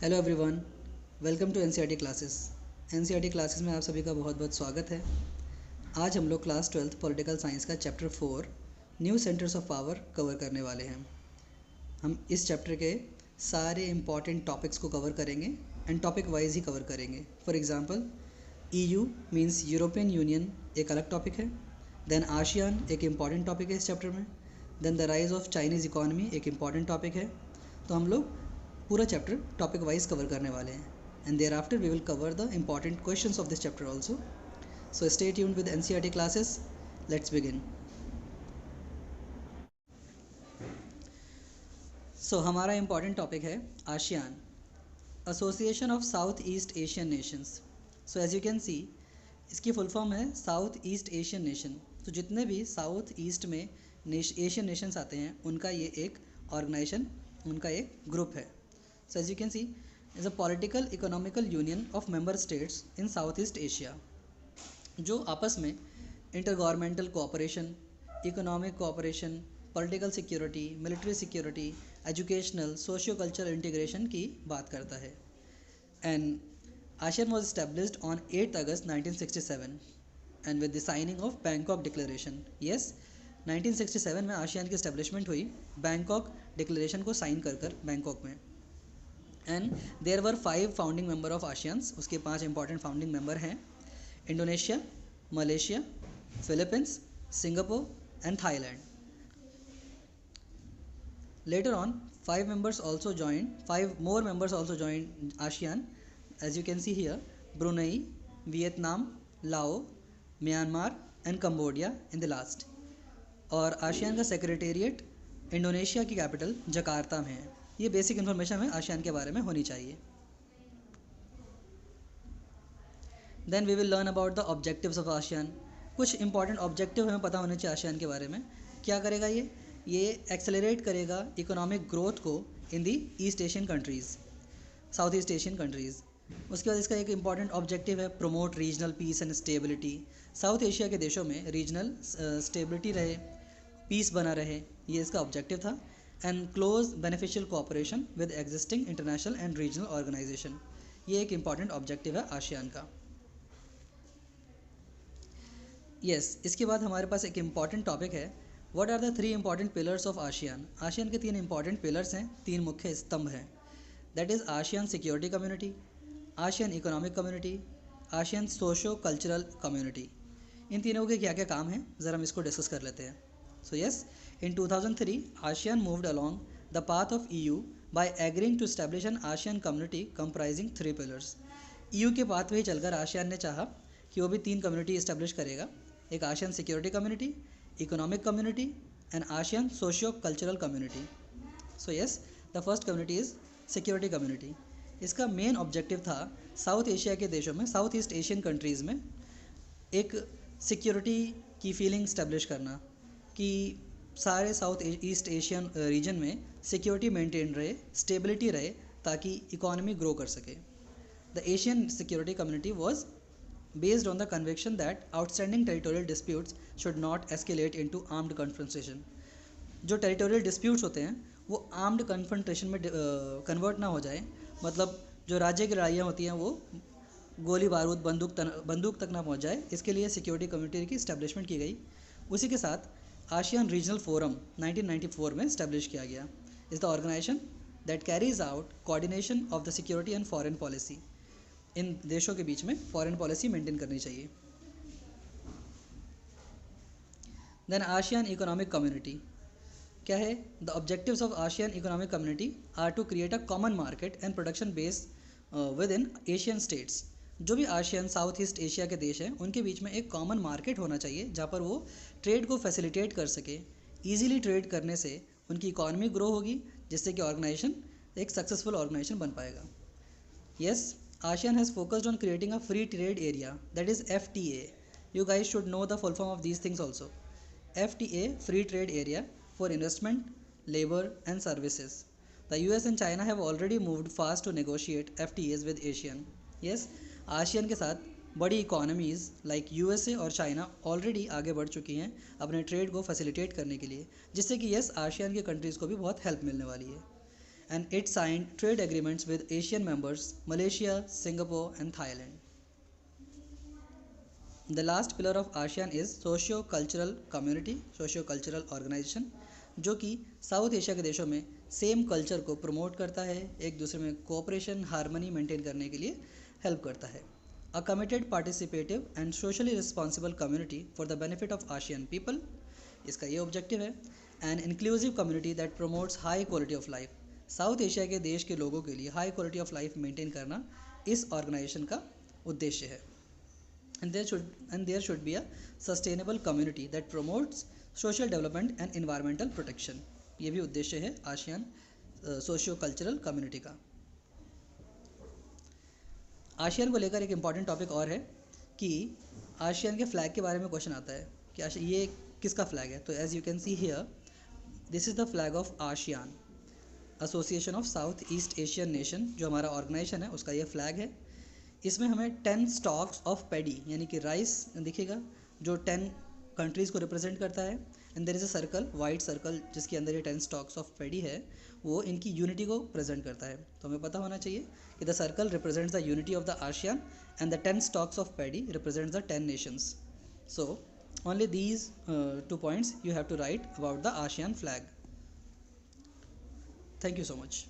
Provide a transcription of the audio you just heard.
Hello everyone, welcome to NCERT classes. NCERT classes में आप सभी का बहुत बहुत स्वागत है। आज हम लोग क्लास 12th पॉलिटिकल साइंस का chapter 4 new centres of power cover करने वाले हैं। हम इस चैप्टर के सारे इंपॉर्टेंट टॉपिक्स को कवर करेंगे एंड टॉपिक वाइज ही कवर करेंगे। For example, EU means European Union एक अलग टॉपिक है। देन आशियान एक इम्पॉर्टेंट टॉपिक है इस चैप्टर में। Then the rise of Chinese economy एक इम्पॉर्टेंट टॉपिक है। तो हम लोग पूरा चैप्टर टॉपिक वाइज कवर करने वाले हैं and thereafter we will cover the important questions of this chapter also. So stay tuned with NCERT classes. Let's begin. So हमारा इम्पॉर्टेंट टॉपिक है ASEAN, association of south east Asian nations. So as you can see, इसकी full form है south east Asian nation. तो जितने भी south east में Asian nations आते हैं उनका ये एक ऑर्गेनाइजेशन, उनका एक ग्रुप है। So as you can see, is a political economical union of member states in Southeast Asia, जो आपस में inter governmental cooperation, economic cooperation, political security, military security, educational, socio cultural integration की बात करता है। And ASEAN was established on 8th August 1967 and with the signing of Bangkok Declaration. Yes, 1967 में ASEAN की establishment हुई बैंकॉक डिक्लेरेशन को sign कर Bangkok में। And there were 5 founding member of ASEANs. उसके 5 इंपॉर्टेंट फाउंडिंग मेंबर हैं: Indonesia, Malaysia, Philippines, Singapore and Thailand. Later on, 5 more members also joined ASEAN, as you can see here: Brunei, Vietnam, Laos, Myanmar and Cambodia in the last. और ASEAN का secretariat Indonesia की capital Jakarta में है। ये basic information हमें ASEAN के बारे में होनी चाहिए। Then we will learn about the objectives of ASEAN. कुछ इंपॉर्टेंट ऑब्जेक्टिव हमें पता होने चाहिए आशियान के बारे में। क्या करेगा ये एक्सेलरेट करेगा इकोनॉमिक ग्रोथ को in the east Asian countries, south east Asian countries. उसके बाद इसका एक इंपॉर्टेंट ऑब्जेक्टिव है promote regional peace and stability. South Asia के देशों में रीजनल स्टेबिलिटी रहे, पीस बना रहे, ये इसका ऑब्जेक्टिव था। And close beneficial cooperation with existing international and regional organisation, ये एक इंपॉर्टेंट ऑब्जेक्टिव है आशियान का। इसके बाद हमारे पास एक इम्पॉर्टेंट टॉपिक है, what are the 3 important pillars of ASEAN. ASEAN के 3 इंपॉर्टेंट पिलर्स हैं, 3 मुख्य स्तंभ हैं। That is ASEAN security community, ASEAN economic community, ASEAN socio cultural community. इन तीनों के क्या क्या काम हैं, ज़रा हम इसको डिस्कस कर लेते हैं। So in 2003 ASEAN moved along the path of EU by agreeing to establish an ASEAN community comprising 3 pillars. EU के पाथ में ही चलकर आशियान ने चाहा कि वो भी 3 कम्युनिटी इस्टेब्लिश करेगा, एक ASEAN security community, economic community and ASEAN socio cultural community. So the first community is security community. इसका मेन ऑब्जेक्टिव था साउथ एशिया के देशों में, साउथ ईस्ट एशियन कंट्रीज़ में एक सिक्योरिटी की फीलिंग स्टैब्लिश करना कि सारे साउथ ईस्ट एशियन रीजन में सिक्योरिटी मेंटेन रहे, स्टेबिलिटी रहे, ताकि इकोनॉमी ग्रो कर सके। The Asian security community was based on the conviction that outstanding territorial disputes should not escalate into armed confrontation. जो टेरिटोरियल डिस्प्यूट्स होते हैं वो आर्म्ड कन्फ्रंटेशन में कन्वर्ट ना हो जाए, मतलब जो राज्य की लड़ाइयाँ होती हैं वो गोली बारूद बंदूक तक ना पहुँच जाए, इसके लिए सिक्योरिटी कम्युनिटी की इस्टेब्लिशमेंट की गई। उसी के साथ आशियान रीजनल फोरम 1994 में इस्टेब्लिश किया गया। Is the organisation that carries out coordination of the security and foreign policy. इन देशों के बीच में फॉरेन पॉलिसी मेंटेन करनी चाहिए। देन आशियान इकोनॉमिक कम्युनिटी क्या है? The objectives of ASEAN economic community are to create a common market and production base within Asian states. जो भी आशियान साउथ ईस्ट एशिया के देश हैं उनके बीच में एक कॉमन मार्केट होना चाहिए जहाँ पर वो ट्रेड को फैसिलिटेट कर सके। ईजिली ट्रेड करने से उनकी इकॉनमी ग्रो होगी, जिससे कि ऑर्गेनाइजेशन एक सक्सेसफुल ऑर्गेनाइजेशन बन पाएगा। ASEAN has focused on creating a free trade area, that is FTA. You guys should know the full form of these things also. FTA, free trade area for investment, labor and services. The US and China have already moved fast to negotiate FTAs with ASEAN. ASEAN के साथ बड़ी economies like USA और China already आगे बढ़ चुकी हैं अपने trade को फैसिलिटेट करने के लिए, जिससे कि ASEAN के कंट्रीज़ को भी बहुत हेल्प मिलने वाली है। and it signed trade agreements with Asian members Malaysia, Singapore, and Thailand. The last pillar of ASEAN is socio-cultural community, socio-cultural organization, जो कि साउथ एशिया के देशों में सेम कल्चर को प्रमोट करता है, एक दूसरे में कोऑपरेशन हार्मनी मेंटेन करने के लिए हेल्प करता है. A committed participative and socially responsible community for the benefit of ASEAN people, इसका ये ऑब्जेक्टिव है. An inclusive community that promotes high quality of life, South Asia के देश के लोगों के लिए high quality of life maintain करना इस ऑर्गेनाइजेशन का उद्देश्य है. And there should be a sustainable community that promotes social development and environmental protection. ये भी उद्देश्य है आशियान सोशियो कल्चरल कम्युनिटी का. आशियान को लेकर एक इम्पॉर्टेंट टॉपिक और है कि आशियान के फ्लैग के बारे में क्वेश्चन आता है कि ये किसका फ्लैग है. तो as you can see here, this is the flag of ASEAN, association of south east Asian nation, जो हमारा ऑर्गेनाइजेशन है उसका ये फ्लैग है. इसमें हमें 10 स्टॉक्स ऑफ पैडी यानी कि राइस दिखेगा जो 10 कंट्रीज़ को रिप्रेजेंट करता है. And there is a circle, white circle, जिसके अंदर ये 10 स्टॉक्स ऑफ पैडी है, वो इनकी यूनिटी को प्रेजेंट करता है. तो हमें पता होना चाहिए कि the circle represents the unity of the ASEAN and the 10 stalks of paddy represents the 10 nations. So only these 2 points you have to write about the ASEAN flag. Thank you so much.